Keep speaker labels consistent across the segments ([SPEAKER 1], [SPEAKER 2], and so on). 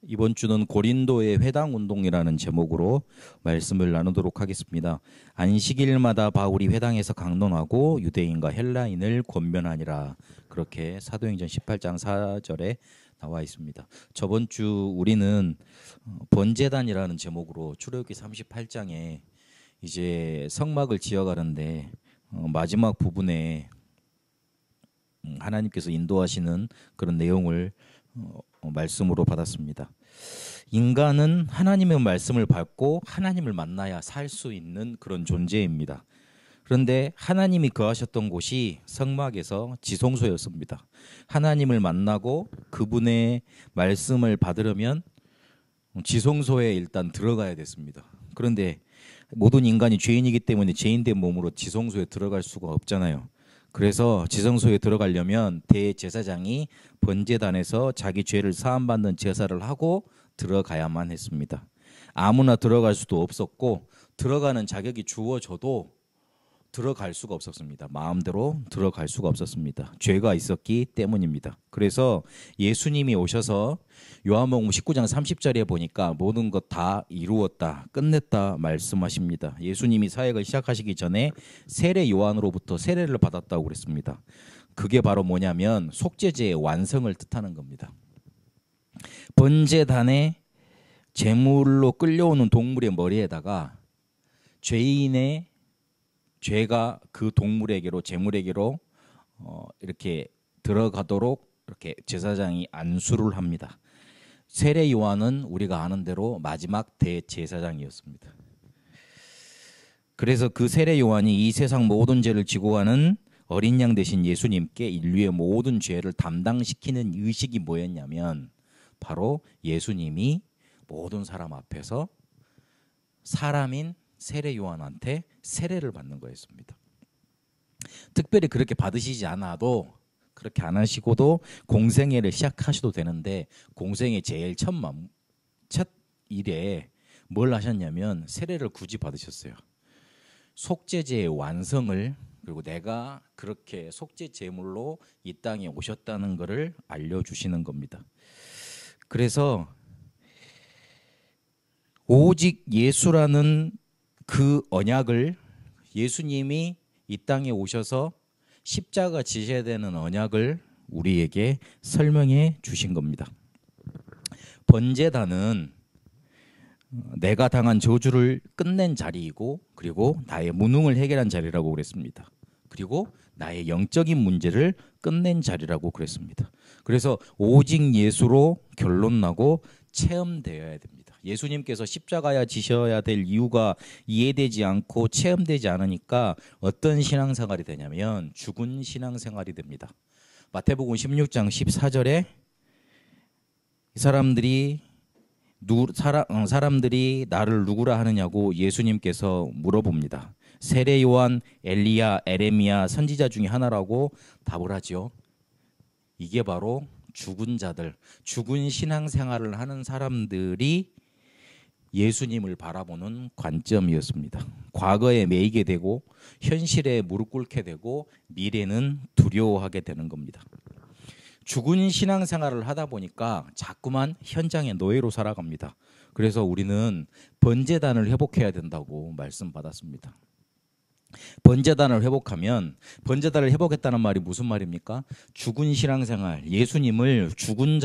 [SPEAKER 1] 이번 주는 고린도의 회당 운동이라는 제목으로 말씀을 나누도록 하겠습니다. 안식일마다 바울이 회당에서 강론하고 유대인과 헬라인을 권면하니라. 그렇게 사도행전 18장 4절에 나와 있습니다. 저번 주 우리는 번제단이라는 제목으로 출애굽기 38장에 이제 성막을 지어가는데 마지막 부분에 하나님께서 인도하시는 그런 내용을 말씀으로 받았습니다. 인간은 하나님의 말씀을 받고 하나님을 만나야 살 수 있는 그런 존재입니다. 그런데 하나님이 거하셨던 곳이 성막에서 지성소였습니다. 하나님을 만나고 그분의 말씀을 받으려면 지성소에 일단 들어가야 됐습니다. 그런데 모든 인간이 죄인이기 때문에 죄인된 몸으로 지성소에 들어갈 수가 없잖아요. 그래서 지성소에 들어가려면 대제사장이 번제단에서 자기 죄를 사함받는 제사를 하고 들어가야만 했습니다. 아무나 들어갈 수도 없었고 들어가는 자격이 주어져도 들어갈 수가 없었습니다. 마음대로 들어갈 수가 없었습니다. 죄가 있었기 때문입니다. 그래서 예수님이 오셔서 요한복음 19장 30절에 보니까 모든 것 다 이루었다, 끝냈다 말씀하십니다. 예수님이 사역을 시작하시기 전에 세례 요한으로부터 세례를 받았다고 그랬습니다. 그게 바로 뭐냐면 속죄제의 완성을 뜻하는 겁니다. 번제단에 제물로 끌려오는 동물의 머리에다가 죄인의 죄가 그 동물에게로 제물에게로 이렇게 들어가도록 이렇게 제사장이 안수를 합니다. 세례 요한은 우리가 아는 대로 마지막 대제사장이었습니다. 그래서 그 세례 요한이 이 세상 모든 죄를 지고 가는 어린 양 대신 예수님께 인류의 모든 죄를 담당시키는 의식이 뭐였냐면 바로 예수님이 모든 사람 앞에서 사람인 세례 요한한테 세례를 받는 거였습니다. 특별히 그렇게 받으시지 않아도 그렇게 안 하시고도 공생애를 시작하셔도 되는데 공생애 제일 첫 일에 뭘 하셨냐면 세례를 굳이 받으셨어요. 속죄제의 완성을 그리고 내가 그렇게 속죄 제물로 이 땅에 오셨다는 것을 알려주시는 겁니다. 그래서 오직 예수라는 그 언약을 예수님이 이 땅에 오셔서 십자가 지셔야 되는 언약을 우리에게 설명해 주신 겁니다. 번제단은 내가 당한 저주를 끝낸 자리이고 그리고 나의 무능을 해결한 자리라고 그랬습니다. 그리고 나의 영적인 문제를 끝낸 자리라고 그랬습니다. 그래서 오직 예수로 결론나고 체험되어야 됩니다. 예수님께서 십자가야 지셔야 될 이유가 이해되지 않고 체험되지 않으니까 어떤 신앙생활이 되냐면 죽은 신앙생활이 됩니다. 마태복음 16장 14절에 사람들이 나를 누구라 하느냐고 예수님께서 물어봅니다. 세례 요한, 엘리야, 에레미야 선지자 중에 하나라고 답을 하죠. 이게 바로 죽은 자들, 죽은 신앙생활을 하는 사람들이 예수님을 바라보는 관점이었습니다. 과거에 매이게 되고 현실에 무릎 꿇게 되고 미래는 두려워하게 되는 겁니다. 죽은 신앙생활을 하다 보니까 자꾸만 현장의 노예로 살아갑니다. 그래서 우리는 번제단을 회복해야 된다고 말씀받았습니다. 번제단을 회복하면 번제단을 회복했다는 말이 무슨 말입니까? 죽은 신앙생활, 예수님을 죽은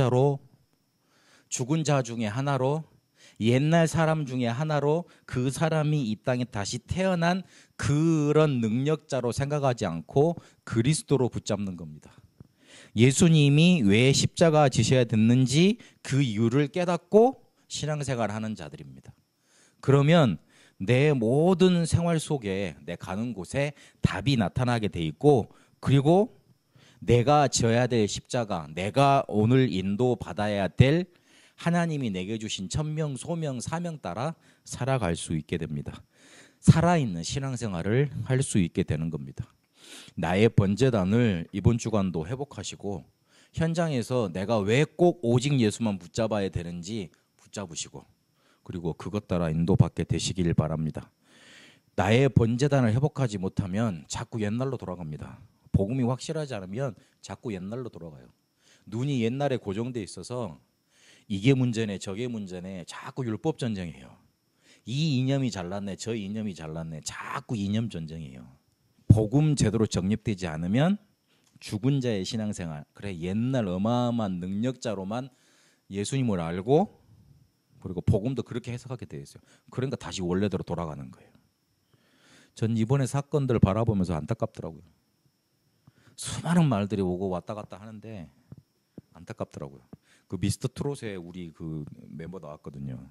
[SPEAKER 1] 자 중에 하나로 옛날 사람 중에 하나로 그 사람이 이 땅에 다시 태어난 그런 능력자로 생각하지 않고 그리스도로 붙잡는 겁니다. 예수님이 왜 십자가 지셔야 됐는지 그 이유를 깨닫고 신앙생활을 하는 자들입니다. 그러면 내 모든 생활 속에 내 가는 곳에 답이 나타나게 돼 있고 그리고 내가 져야 될 십자가, 내가 오늘 인도받아야 될 하나님이 내게 주신 천명, 소명, 사명 따라 살아갈 수 있게 됩니다. 살아있는 신앙생활을 할 수 있게 되는 겁니다. 나의 번제단을 이번 주간도 회복하시고 현장에서 내가 왜 꼭 오직 예수만 붙잡아야 되는지 붙잡으시고 그리고 그것 따라 인도받게 되시길 바랍니다. 나의 번제단을 회복하지 못하면 자꾸 옛날로 돌아갑니다. 복음이 확실하지 않으면 자꾸 옛날로 돌아가요. 눈이 옛날에 고정돼 있어서 이게 문제네 저게 문제네 자꾸 율법 전쟁이에요. 이 이념이 잘났네 저 이념이 잘났네 자꾸 이념 전쟁이에요. 복음 제대로 정립되지 않으면 죽은 자의 신앙생활 그래 옛날 어마어마한 능력자로만 예수님을 알고 그리고 복음도 그렇게 해석하게 되어 있어요. 그러니까 다시 원래대로 돌아가는 거예요. 전 이번에 사건들 바라보면서 안타깝더라고요. 수많은 말들이 오고 왔다 갔다 하는데 안타깝더라고요. 그 미스터 트롯에 우리 그 멤버 나왔거든요.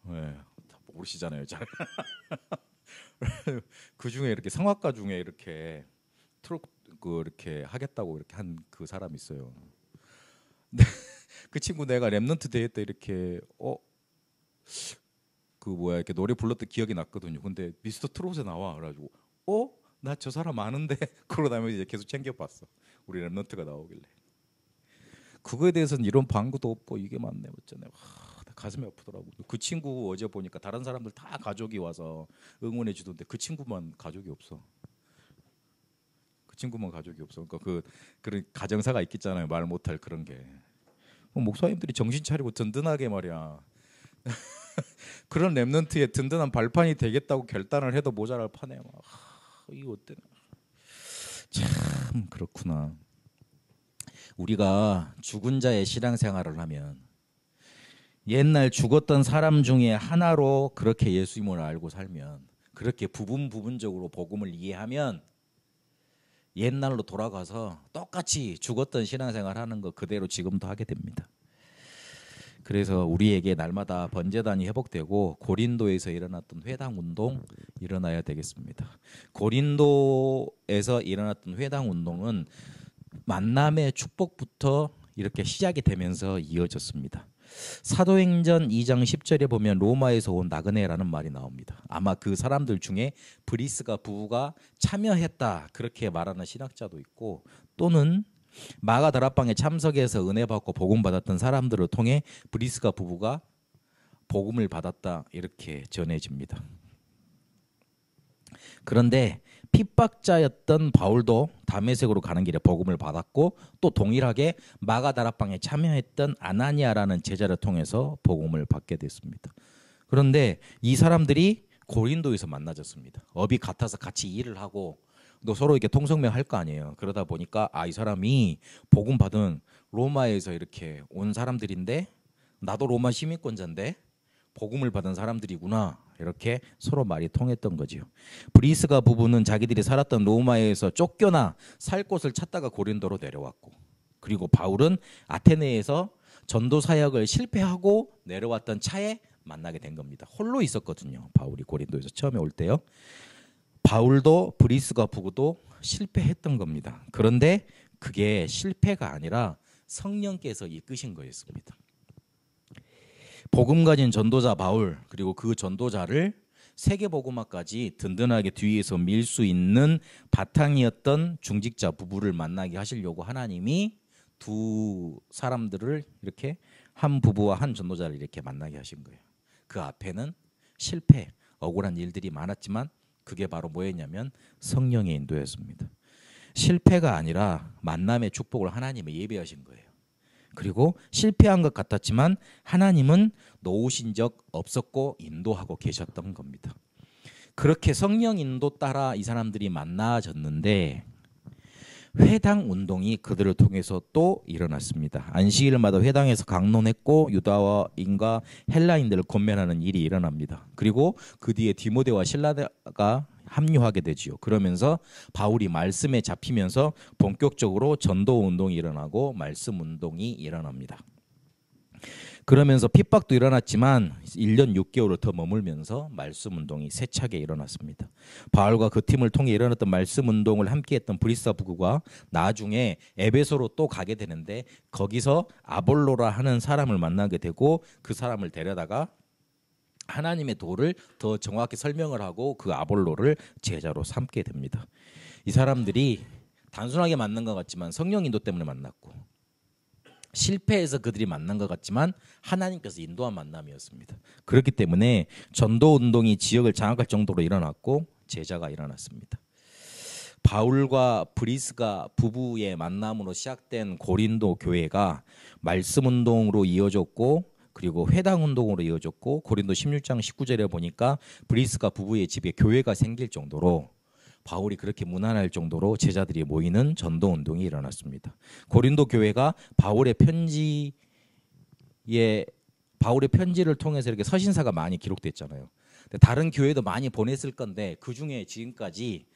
[SPEAKER 1] 네, 모르시잖아요, 잘. 그 중에 이렇게 성악가 중에 이렇게 트롯 그 이렇게 하겠다고 이렇게 한 그 사람이 있어요. 그 친구 내가 랩넌트 대회 때 이렇게 그 뭐야 이렇게 노래 불렀던 기억이 났거든요. 근데 미스터 트롯에 나와 그래가지고 나 저 사람 아는데 그러고 나면 이제 계속 챙겨봤어. 우리 랩넌트가 나오길래 그거에 대해서는 이런 방구도 없고 이게 맞네 어쩌네. 가슴이 아프더라고. 그 친구 어제 보니까 다른 사람들 다 가족이 와서 응원해 주던데 그 친구만 가족이 없어. 그 친구만 가족이 없어. 그러니까 그런 가정사가 있겠잖아요. 말 못할 그런 게. 목사님들이 정신 차리고 든든하게 말이야. 그런 랩넌트의 든든한 발판이 되겠다고 결단을 해도 모자랄 판에 이거 어때? 참 그렇구나. 우리가 죽은 자의 신앙생활을 하면 옛날 죽었던 사람 중에 하나로 그렇게 예수님을 알고 살면 그렇게 부분적으로 복음을 이해하면 옛날로 돌아가서 똑같이 죽었던 신앙생활 하는 거 그대로 지금도 하게 됩니다. 그래서 우리에게 날마다 번제단이 회복되고 고린도에서 일어났던 회당운동 일어나야 되겠습니다. 고린도에서 일어났던 회당운동은 만남의 축복부터 이렇게 시작이 되면서 이어졌습니다. 사도행전 2장 10절에 보면 로마에서 온 나그네라는 말이 나옵니다. 아마 그 사람들 중에 브리스가 부부가 참여했다 그렇게 말하는 신학자도 있고 또는 마가 다락방에 참석해서 은혜 받고 복음 받았던 사람들을 통해 브리스가 부부가 복음을 받았다 이렇게 전해집니다. 그런데 핍박자였던 바울도 다메섹으로 가는 길에 복음을 받았고 또 동일하게 마가 다락방에 참여했던 아나니아라는 제자를 통해서 복음을 받게 됐습니다. 그런데 이 사람들이 고린도에서 만나졌습니다. 업이 같아서 같이 일을 하고 또 서로 이렇게 통성명 할 거 아니에요. 그러다 보니까 이 사람이 복음 받은 로마에서 이렇게 온 사람들인데 나도 로마 시민권자인데 복음을 받은 사람들이구나 이렇게 서로 말이 통했던 거죠. 브리스가 부부는 자기들이 살았던 로마에서 쫓겨나 살 곳을 찾다가 고린도로 내려왔고 그리고 바울은 아테네에서 전도 사역을 실패하고 내려왔던 차에 만나게 된 겁니다. 홀로 있었거든요. 바울이 고린도에서 처음에 올 때요. 바울도 브리스가 부부도 실패했던 겁니다. 그런데 그게 실패가 아니라 성령께서 이끄신 거였습니다. 복음 가진 전도자 바울 그리고 그 전도자를 세계복음화까지 든든하게 뒤에서 밀 수 있는 바탕이었던 중직자 부부를 만나게 하시려고 하나님이 두 사람들을 이렇게 한 부부와 한 전도자를 이렇게 만나게 하신 거예요. 그 앞에는 실패, 억울한 일들이 많았지만 그게 바로 뭐였냐면 성령의 인도였습니다. 실패가 아니라 만남의 축복을 하나님이 예비하신 거예요. 그리고 실패한 것 같았지만 하나님은 놓으신 적 없었고 인도하고 계셨던 겁니다. 그렇게 성령 인도 따라 이 사람들이 만나졌는데 회당 운동이 그들을 통해서 또 일어났습니다. 안식일마다 회당에서 강론했고 유다인과 헬라인들을 권면하는 일이 일어납니다. 그리고 그 뒤에 디모데와 실라가 합류하게 되지요. 그러면서 바울이 말씀에 잡히면서 본격적으로 전도 운동이 일어나고 말씀 운동이 일어납니다. 그러면서 핍박도 일어났지만 1년 6개월을 더 머물면서 말씀 운동이 세차게 일어났습니다. 바울과 그 팀을 통해 일어났던 말씀 운동을 함께했던 브리스가 부부가 나중에 에베소로 또 가게 되는데 거기서 아볼로라 하는 사람을 만나게 되고 그 사람을 데려다가 하나님의 도를 더 정확히 설명을 하고 그 아볼로를 제자로 삼게 됩니다. 이 사람들이 단순하게 만난 것 같지만 성령 인도 때문에 만났고 실패해서 그들이 만난 것 같지만 하나님께서 인도한 만남이었습니다. 그렇기 때문에 전도 운동이 지역을 장악할 정도로 일어났고 제자가 일어났습니다. 바울과 브리스가 부부의 만남으로 시작된 고린도 교회가 말씀 운동으로 이어졌고 그리고 회당 운동으로 이어졌고 고린도 16장 19절에 보니까 브리스가 부부의 집에 교회가 생길 정도로 바울이 그렇게 무난할 정도로 제자들이 모이는 전도 운동이 일어났습니다. 고린도 교회가 바울의 편지를 통해서 이렇게 서신사가 많이 기록됐잖아요. 다른 교회도 많이 보냈을 건데 그 중에 지금까지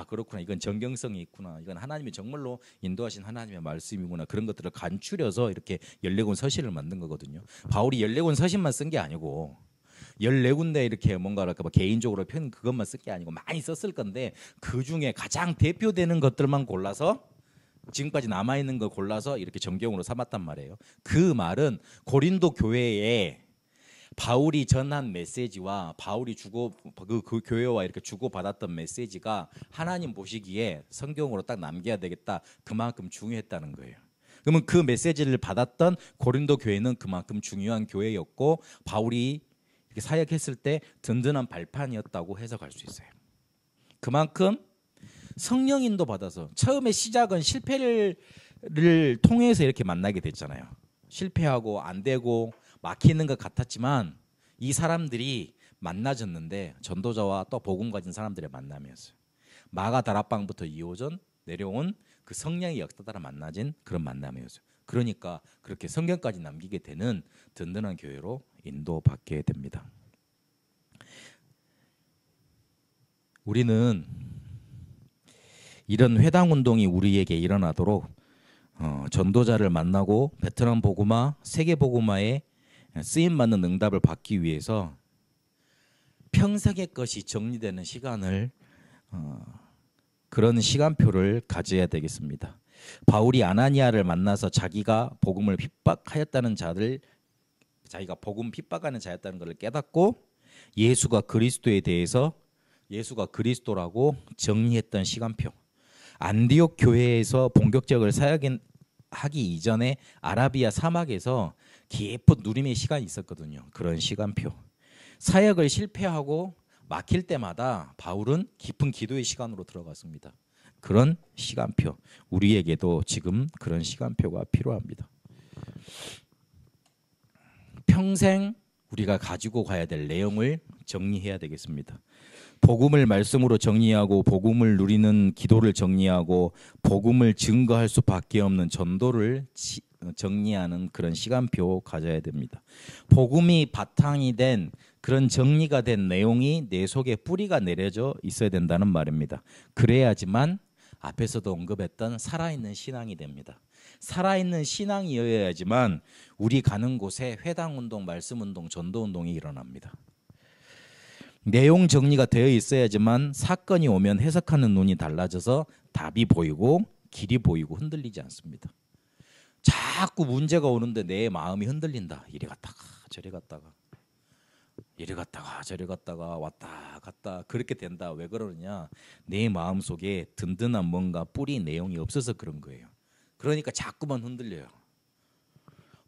[SPEAKER 1] 그렇구나, 이건 정경성이 있구나, 이건 하나님이 정말로 인도하신 하나님의 말씀이구나, 그런 것들을 간추려서 이렇게 14권 서신을 만든 거거든요. 바울이 14권 서신만 쓴 게 아니고 14군데 이렇게 뭔가 개인적으로 그것만 쓴 게 아니고 많이 썼을 건데 그 중에 가장 대표되는 것들만 골라서 지금까지 남아있는 걸 골라서 이렇게 정경으로 삼았단 말이에요. 그 말은 고린도 교회에 바울이 전한 메시지와 바울이 그 교회와 이렇게 주고받았던 메시지가 하나님 보시기에 성경으로 딱 남겨야 되겠다, 그만큼 중요했다는 거예요. 그러면 그 메시지를 받았던 고린도 교회는 그만큼 중요한 교회였고 바울이 이렇게 사역했을 때 든든한 발판이었다고 해석할 수 있어요. 그만큼 성령 인도 받아서 처음에 시작은 실패를 통해서 이렇게 만나게 됐잖아요. 실패하고 안 되고 막히는 것 같았지만 이 사람들이 만나졌는데 전도자와 또 복음 가진 사람들의 만남이었어요. 마가 다락방부터 2호전 내려온 그 성령의 역사 따라 만나진 그런 만남이었어요. 그러니까 그렇게 성경까지 남기게 되는 든든한 교회로 인도받게 됩니다. 우리는 이런 회당 운동이 우리에게 일어나도록 전도자를 만나고 베트남 복음화, 세계 복음화에 쓰임받는 응답을 받기 위해서 평생의 것이 정리되는 시간을 그런 시간표를 가져야 되겠습니다. 바울이 아나니아를 만나서 자기가 복음을 핍박하였다는 자기가 복음 핍박하는 자였다는 것을 깨닫고 예수가 그리스도라고 정리했던 시간표. 안디옥 교회에서 본격적으로 사역하기 이전에 아라비아 사막에서 깊은 누림의 시간이 있었거든요. 그런 시간표. 사역을 실패하고 막힐 때마다 바울은 깊은 기도의 시간으로 들어갔습니다. 그런 시간표. 우리에게도 지금 그런 시간표가 필요합니다. 평생 우리가 가지고 가야 될 내용을 정리해야 되겠습니다. 복음을 말씀으로 정리하고 복음을 누리는 기도를 정리하고 복음을 증거할 수밖에 없는 전도를 정리하는 그런 시간표 가져야 됩니다. 복음이 바탕이 된 그런 정리가 된 내용이 내 속에 뿌리가 내려져 있어야 된다는 말입니다. 그래야지만 앞에서도 언급했던 살아있는 신앙이 됩니다. 살아있는 신앙이어야지만 우리 가는 곳에 회당운동, 말씀운동, 전도운동이 일어납니다. 내용 정리가 되어 있어야지만 사건이 오면 해석하는 눈이 달라져서 답이 보이고 길이 보이고 흔들리지 않습니다. 자꾸 문제가 오는데 내 마음이 흔들린다. 이리 갔다가 저리 갔다가 이리 갔다가 저리 갔다가 왔다 갔다 그렇게 된다. 왜 그러느냐? 내 마음속에 든든한 뭔가 뿌리 내용이 없어서 그런 거예요. 그러니까 자꾸만 흔들려요.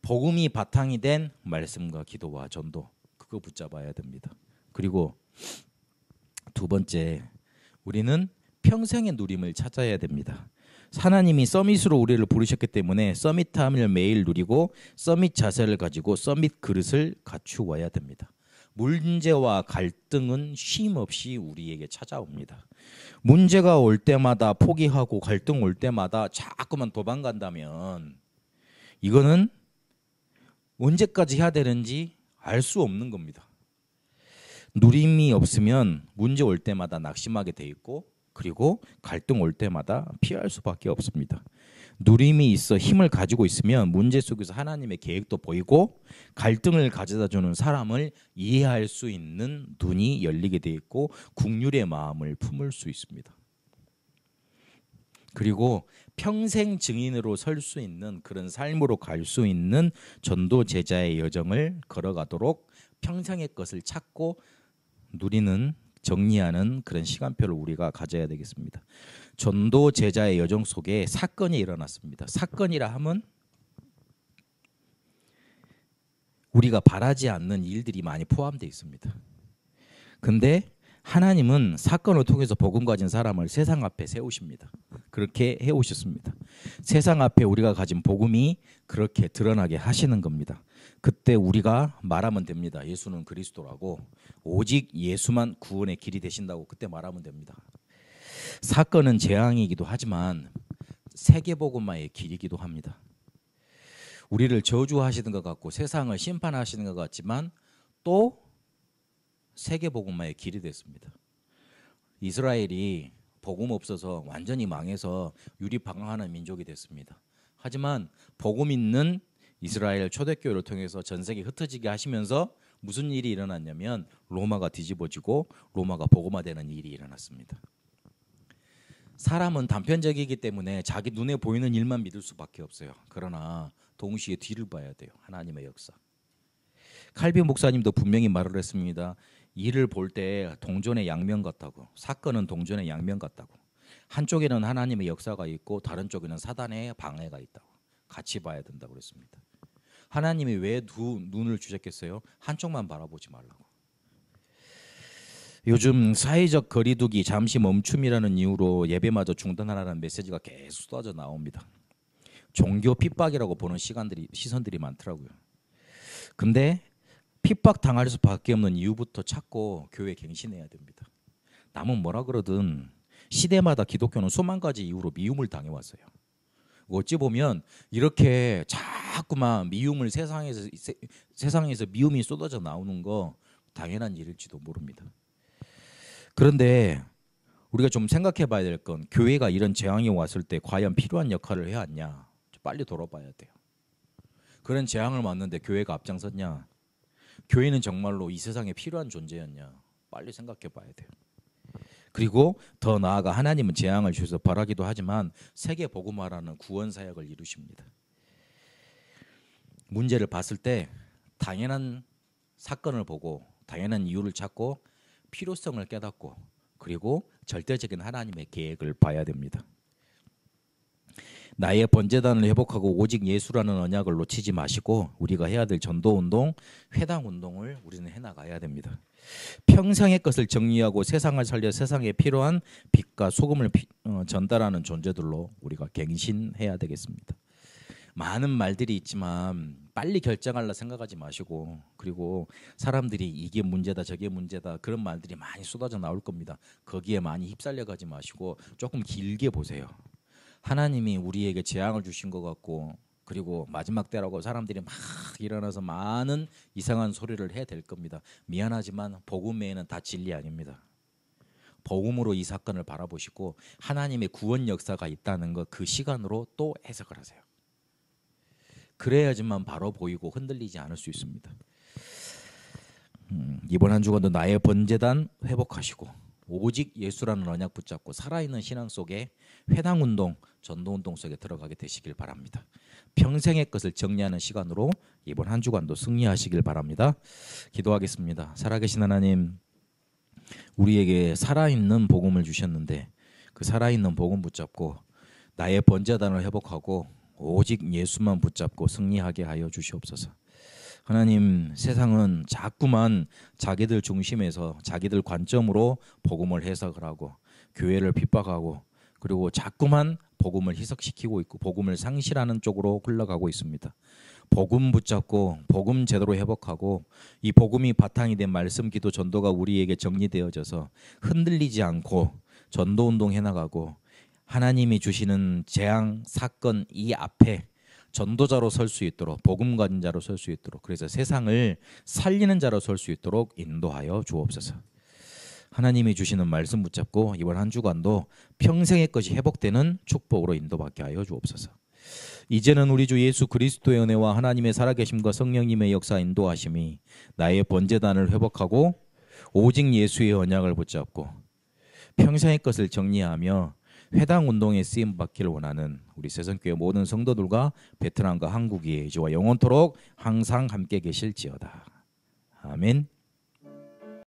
[SPEAKER 1] 복음이 바탕이 된 말씀과 기도와 전도, 그거 붙잡아야 됩니다. 그리고 두 번째, 우리는 평생의 누림을 찾아야 됩니다. 하나님이 서밋으로 우리를 부르셨기 때문에 서밋함을 매일 누리고 서밋 자세를 가지고 서밋 그릇을 갖추어야 됩니다. 문제와 갈등은 쉼 없이 우리에게 찾아옵니다. 문제가 올 때마다 포기하고 갈등 올 때마다 자꾸만 도망간다면 이거는 언제까지 해야 되는지 알 수 없는 겁니다. 누림이 없으면 문제 올 때마다 낙심하게 돼 있고 그리고 갈등 올 때마다 피할 수밖에 없습니다. 누림이 있어 힘을 가지고 있으면 문제 속에서 하나님의 계획도 보이고 갈등을 가져다주는 사람을 이해할 수 있는 눈이 열리게 돼 있고 긍휼의 마음을 품을 수 있습니다. 그리고 평생 증인으로 설 수 있는 그런 삶으로 갈 수 있는 전도 제자의 여정을 걸어가도록 평생의 것을 찾고 누리는 정리하는 그런 시간표를 우리가 가져야 되겠습니다. 전도 제자의 여정 속에 사건이 일어났습니다. 사건이라 하면 우리가 바라지 않는 일들이 많이 포함되어 있습니다. 근데 하나님은 사건을 통해서 복음 가진 사람을 세상 앞에 세우십니다. 그렇게 해오셨습니다. 세상 앞에 우리가 가진 복음이 그렇게 드러나게 하시는 겁니다. 그때 우리가 말하면 됩니다. 예수는 그리스도라고, 오직 예수만 구원의 길이 되신다고 그때 말하면 됩니다. 사건은 재앙이기도 하지만 세계복음화의 길이기도 합니다. 우리를 저주하시는 것 같고 세상을 심판하시는 것 같지만 또 세계복음화의 길이 됐습니다. 이스라엘이 복음 없어서 완전히 망해서 유리방황하는 민족이 됐습니다. 하지만 복음 있는 이스라엘 초대교회를 통해서 전 세계 흩어지게 하시면서 무슨 일이 일어났냐면 로마가 뒤집어지고 로마가 복음화되는 일이 일어났습니다. 사람은 단편적이기 때문에 자기 눈에 보이는 일만 믿을 수밖에 없어요. 그러나 동시에 뒤를 봐야 돼요. 하나님의 역사. 칼빈 목사님도 분명히 말을 했습니다. 일을 볼 때 동전의 양면 같다고. 사건은 동전의 양면 같다고. 한쪽에는 하나님의 역사가 있고 다른 쪽에는 사단의 방해가 있다고. 같이 봐야 된다고 그랬습니다. 하나님이 왜 두 눈을 주셨겠어요? 한쪽만 바라보지 말라고. 요즘 사회적 거리두기 잠시 멈춤이라는 이유로 예배마저 중단하라는 메시지가 계속 쏟아져 나옵니다. 종교 핍박이라고 보는 시선들이 많더라고요. 근데 핍박 당할 수밖에 없는 이유부터 찾고 교회 갱신해야 됩니다. 남은 뭐라 그러든 시대마다 기독교는 수만 가지 이유로 미움을 당해왔어요. 어찌 보면 이렇게 자꾸만 미움을 세상에서 미움이 쏟아져 나오는 거 당연한 일일지도 모릅니다. 그런데 우리가 좀 생각해 봐야 될 건 교회가 이런 재앙이 왔을 때 과연 필요한 역할을 해왔냐? 빨리 돌아봐야 돼요. 그런 재앙을 맞는데 교회가 앞장섰냐? 교회는 정말로 이 세상에 필요한 존재였냐? 빨리 생각해 봐야 돼요. 그리고 더 나아가 하나님은 재앙을 주셔서 벌하기도 하지만 세계 복음화라는 구원 사역을 이루십니다. 문제를 봤을 때 당연한 사건을 보고 당연한 이유를 찾고 필요성을 깨닫고 그리고 절대적인 하나님의 계획을 봐야 됩니다. 나의 번제단을 회복하고 오직 예수라는 언약을 놓치지 마시고 우리가 해야 될 전도운동, 회당운동을 우리는 해나가야 됩니다. 평생의 것을 정리하고 세상을 살려 세상에 필요한 빛과 소금을 전달하는 존재들로 우리가 갱신해야 되겠습니다. 많은 말들이 있지만 빨리 결정하려 생각하지 마시고 그리고 사람들이 이게 문제다 저게 문제다 그런 말들이 많이 쏟아져 나올 겁니다. 거기에 많이 휩쓸려 가지 마시고 조금 길게 보세요. 하나님이 우리에게 재앙을 주신 것 같고 그리고 마지막 때라고 사람들이 막 일어나서 많은 이상한 소리를 해야 될 겁니다. 미안하지만 복음 외에는 다 진리 아닙니다. 복음으로 이 사건을 바라보시고 하나님의 구원 역사가 있다는 것 그 시간으로 또 해석을 하세요. 그래야지만 바로 보이고 흔들리지 않을 수 있습니다. 이번 한 주간도 나의 번제단 회복하시고 오직 예수라는 언약 붙잡고 살아있는 신앙 속에 회당운동, 전도운동 속에 들어가게 되시길 바랍니다. 평생의 것을 정리하는 시간으로 이번 한 주간도 승리하시길 바랍니다. 기도하겠습니다. 살아계신 하나님, 우리에게 살아있는 복음을 주셨는데 그 살아있는 복음 붙잡고 나의 번제단을 회복하고 오직 예수만 붙잡고 승리하게 하여 주시옵소서. 하나님, 세상은 자꾸만 자기들 중심에서 자기들 관점으로 복음을 해석을 하고 교회를 핍박하고 그리고 자꾸만 복음을 희석시키고 있고 복음을 상실하는 쪽으로 흘러가고 있습니다. 복음 붙잡고 복음 제대로 회복하고 이 복음이 바탕이 된 말씀 기도 전도가 우리에게 정리되어져서 흔들리지 않고 전도운동 해나가고 하나님이 주시는 재앙 사건 이 앞에 전도자로 설 수 있도록 복음 가진 자로 설 수 있도록 그래서 세상을 살리는 자로 설 수 있도록 인도하여 주옵소서. 하나님이 주시는 말씀 붙잡고 이번 한 주간도 평생의 것이 회복되는 축복으로 인도받게 하여 주옵소서. 이제는 우리 주 예수 그리스도의 은혜와 하나님의 살아계심과 성령님의 역사 인도하심이 나의 번제단을 회복하고 오직 예수의 언약을 붙잡고 평생의 것을 정리하며 회당 운동에 쓰임 받기를 원하는 우리 새성교회 모든 성도들과 베트남과 한국이 이제와 영원토록 항상 함께 계실지어다. 아멘.